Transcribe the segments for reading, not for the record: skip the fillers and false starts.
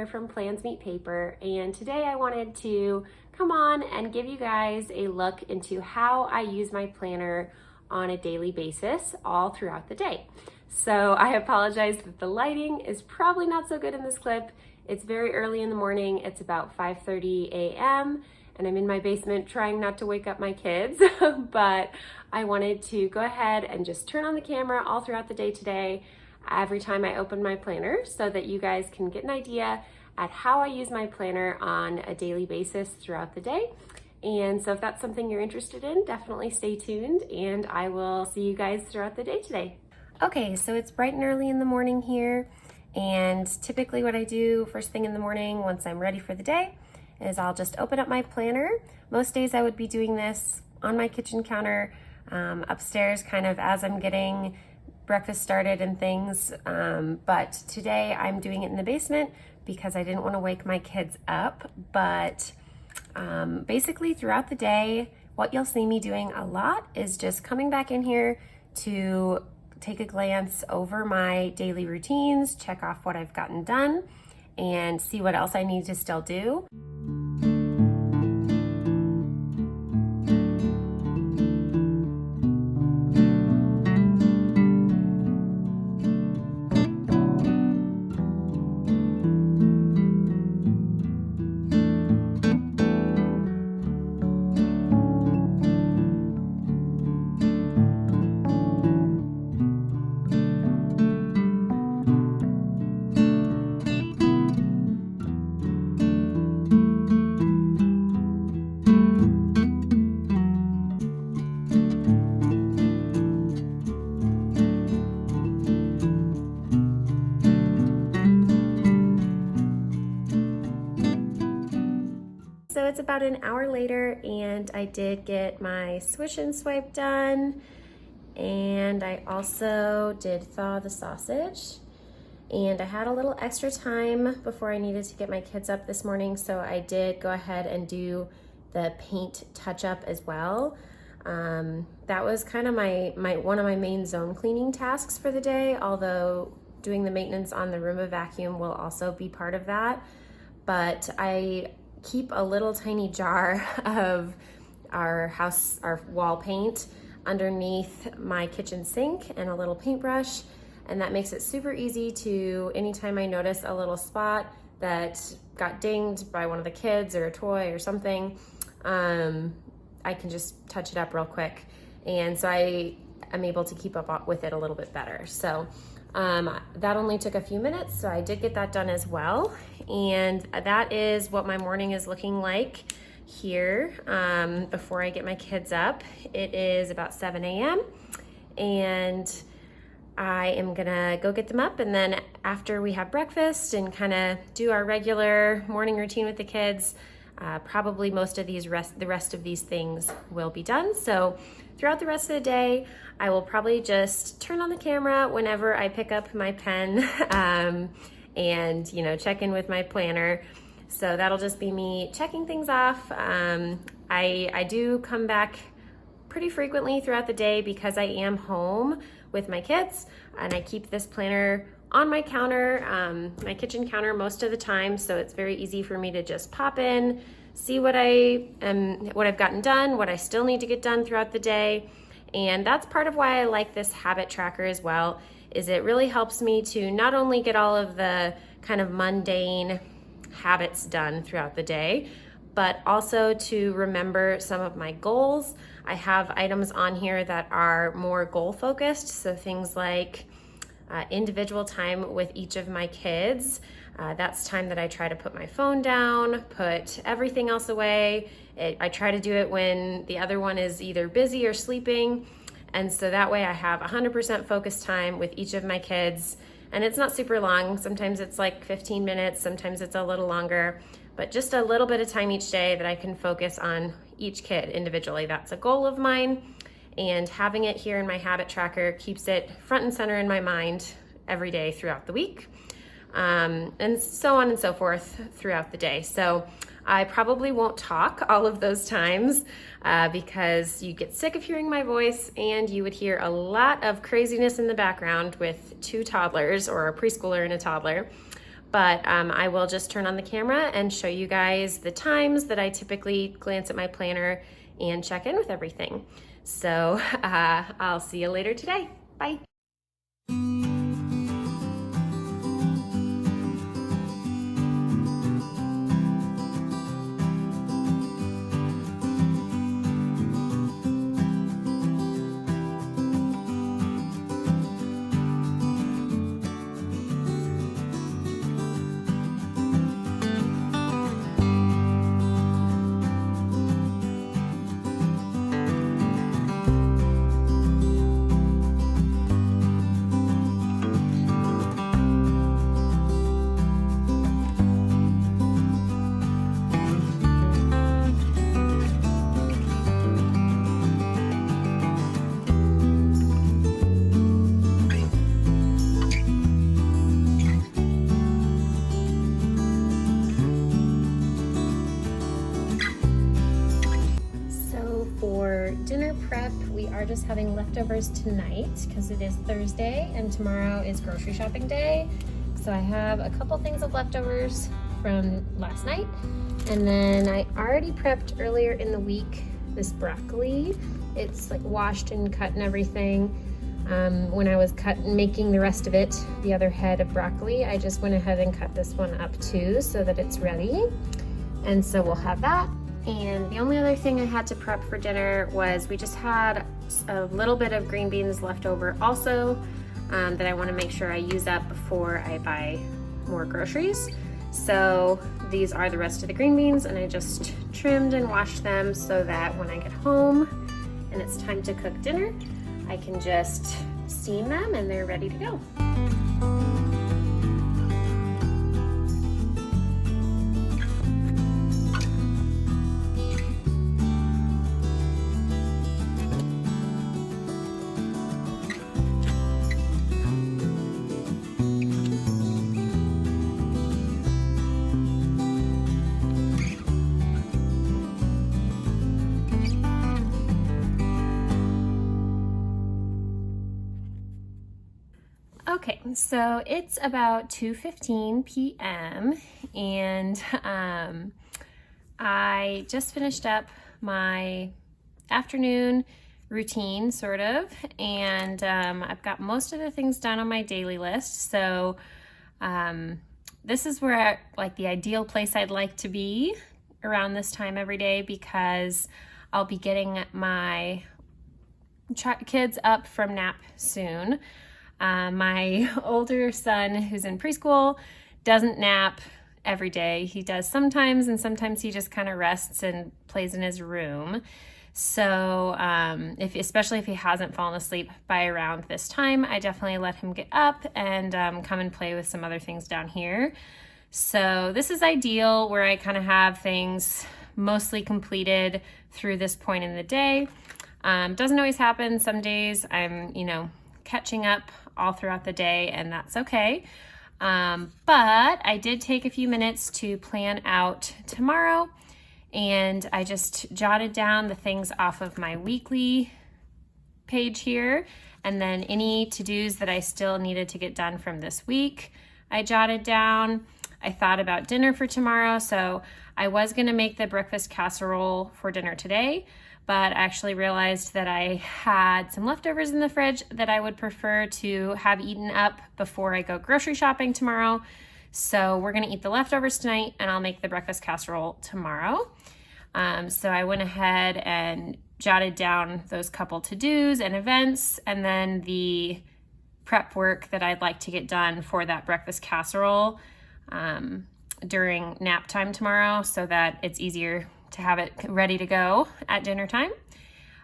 here from Plans Meet Paper, and today I wanted to come on and give you guys a look into how I use my planner on a daily basis all throughout the day. So I apologize that the lighting is probably not so good in this clip. It's very early in the morning. It's about 5:30 a.m. and I'm in my basement trying not to wake up my kids, but I wanted to go ahead and just turn on the camera all throughout the day today, every time I open my planner, so that you guys can get an idea at how I use my planner on a daily basis throughout the day. And so if that's something you're interested in, definitely stay tuned, and I will see you guys throughout the day today. Okay, so it's bright and early in the morning here, and typically what I do first thing in the morning once I'm ready for the day is I'll just open up my planner. Most days I would be doing this on my kitchen counter, upstairs, kind of as I'm getting breakfast started and things, but today I'm doing it in the basement because I didn't want to wake my kids up. But basically throughout the day, what you'll see me doing a lot is just coming back in here to take a glance over my daily routines, check off what I've gotten done, and see what else I need to still do. So it's about an hour later, and I did get my swish and swipe done, and I also did thaw the sausage, and I had a little extra time before I needed to get my kids up this morning, so I did go ahead and do the paint touch-up as well. That was kind of one of my main zone cleaning tasks for the day, although doing the maintenance on the Roomba vacuum will also be part of that. But I keep a little tiny jar of our wall paint underneath my kitchen sink and a little paintbrush, and that makes it super easy to, anytime I notice a little spot that got dinged by one of the kids or a toy or something, I can just touch it up real quick, and so I am able to keep up with it a little bit better. So that only took a few minutes, so I did get that done as well. And that is what my morning is looking like here before I get my kids up. It is about 7 a.m. and I am gonna go get them up, and then after we have breakfast and kind of do our regular morning routine with the kids, probably most of the rest of these things will be done. So throughout the rest of the day, I will probably just turn on the camera whenever I pick up my pen and check in with my planner. So that'll just be me checking things off. I do come back pretty frequently throughout the day because I am home with my kids, and I keep this planner on my counter, my kitchen counter most of the time, so it's very easy for me to just pop in, see what I've gotten done, what I still need to get done throughout the day. And that's part of why I like this habit tracker as well, is it really helps me to not only get all of the kind of mundane habits done throughout the day, but also to remember some of my goals. I have items on here that are more goal focused, so things like individual time with each of my kids. That's time that I try to put my phone down, put everything else away. I try to do it when the other one is either busy or sleeping, and so that way I have 100% focus time with each of my kids. And it's not super long. Sometimes it's like 15 minutes, sometimes it's a little longer, but just a little bit of time each day that I can focus on each kid individually. That's a goal of mine, and having it here in my habit tracker keeps it front and center in my mind every day throughout the week, and so on and so forth throughout the day. So I probably won't talk all of those times because you get sick of hearing my voice, and you would hear a lot of craziness in the background with two toddlers, or a preschooler and a toddler. but I will just turn on the camera and show you guys the times that I typically glance at my planner and check in with everything. So I'll see you later today. Bye. Dinner prep, we are just having leftovers tonight because it is Thursday and tomorrow is grocery shopping day. So I have a couple things of leftovers from last night, and then I already prepped earlier in the week this broccoli. It's like washed and cut and everything. When I was making the rest of it, the other head of broccoli, I just went ahead and cut this one up too so that it's ready. And so we'll have that. And the only other thing I had to prep for dinner was we just had a little bit of green beans left over also that I want to make sure I use up before I buy more groceries. So these are the rest of the green beans, and I just trimmed and washed them so that when I get home and it's time to cook dinner, I can just steam them and they're ready to go. Okay, so it's about 2:15 p.m. and I just finished up my afternoon routine, sort of, and I've got most of the things done on my daily list. So this is where like the ideal place I'd like to be around this time every day, because I'll be getting my kids up from nap soon. My older son, who's in preschool, doesn't nap every day. He does sometimes, and sometimes he just kind of rests and plays in his room. So especially if he hasn't fallen asleep by around this time, I definitely let him get up and come and play with some other things down here. So this is ideal, where I kind of have things mostly completed through this point in the day. Doesn't always happen. Some days I'm, catching up all throughout the day, and that's okay. But I did take a few minutes to plan out tomorrow, and I just jotted down the things off of my weekly page here, and then any to-dos that I still needed to get done from this week, I jotted down. I thought about dinner for tomorrow, so I was gonna make the breakfast casserole for dinner today, but I actually realized that I had some leftovers in the fridge that I would prefer to have eaten up before I go grocery shopping tomorrow. So we're gonna eat the leftovers tonight, and I'll make the breakfast casserole tomorrow. So I went ahead and jotted down those couple to-dos and events, and then the prep work that I'd like to get done for that breakfast casserole during nap time tomorrow, so that it's easier to have it ready to go at dinner time.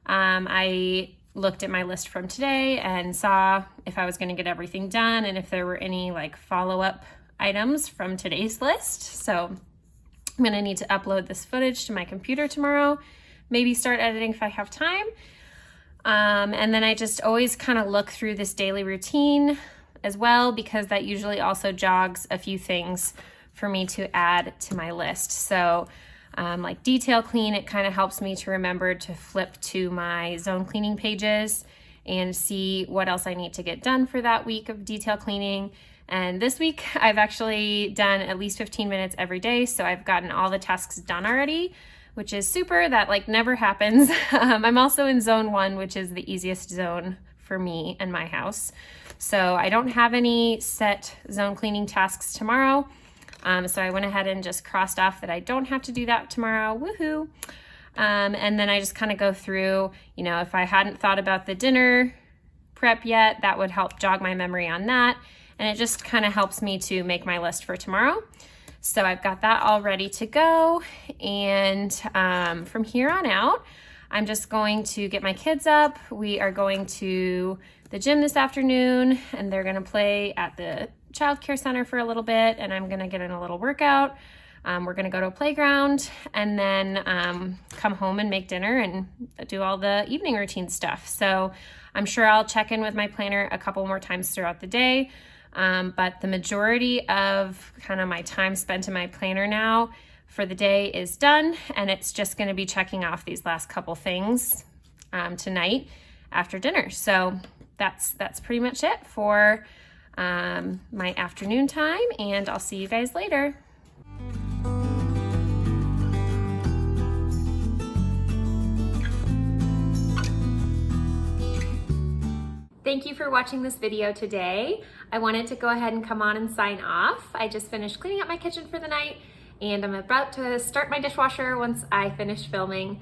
I looked at my list from today and saw if I was going to get everything done and if there were any like follow-up items from today's list. So I'm going to need to upload this footage to my computer tomorrow, maybe start editing if I have time. And then I just always kind of look through this daily routine as well, because that usually also jogs a few things for me to add to my list. So like detail clean, it kind of helps me to remember to flip to my zone cleaning pages and see what else I need to get done for that week of detail cleaning. And this week I've actually done at least 15 minutes every day. So I've gotten all the tasks done already, which is super. That like never happens. I'm also in zone 1, which is the easiest zone for me and my house. So I don't have any set zone cleaning tasks tomorrow. So I went ahead and just crossed off that I don't have to do that tomorrow. Woohoo! And then I just kind of go through, you know, if I hadn't thought about the dinner prep yet, that would help jog my memory on that. And it just kind of helps me to make my list for tomorrow. So I've got that all ready to go. And from here on out, I'm just going to get my kids up. We are going to the gym this afternoon, and they're gonna play at the child care center for a little bit, and I'm gonna get in a little workout. We're gonna go to a playground, and then come home and make dinner and do all the evening routine stuff. So I'm sure I'll check in with my planner a couple more times throughout the day, but the majority of kind of my time spent in my planner now for the day is done, and it's just gonna be checking off these last couple things tonight after dinner. So that's pretty much it for my afternoon time, and I'll see you guys later. Thank you for watching this video today. I wanted to go ahead and come on and sign off. I just finished cleaning up my kitchen for the night, and I'm about to start my dishwasher once I finish filming.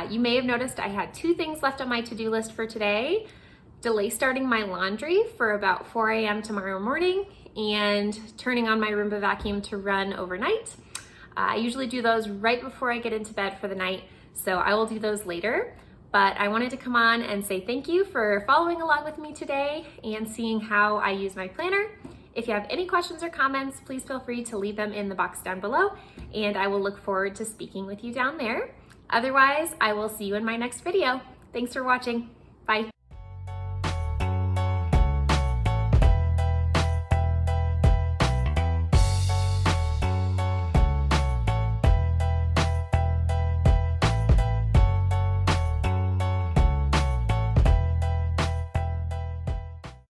You may have noticed I had 2 things left on my to-do list for today. Delay starting my laundry for about 4 a.m. tomorrow morning, and turning on my Roomba vacuum to run overnight. I usually do those right before I get into bed for the night, so I will do those later. But I wanted to come on and say thank you for following along with me today and seeing how I use my planner. If you have any questions or comments, please feel free to leave them in the box down below, and I will look forward to speaking with you down there. Otherwise, I will see you in my next video. Thanks for watching.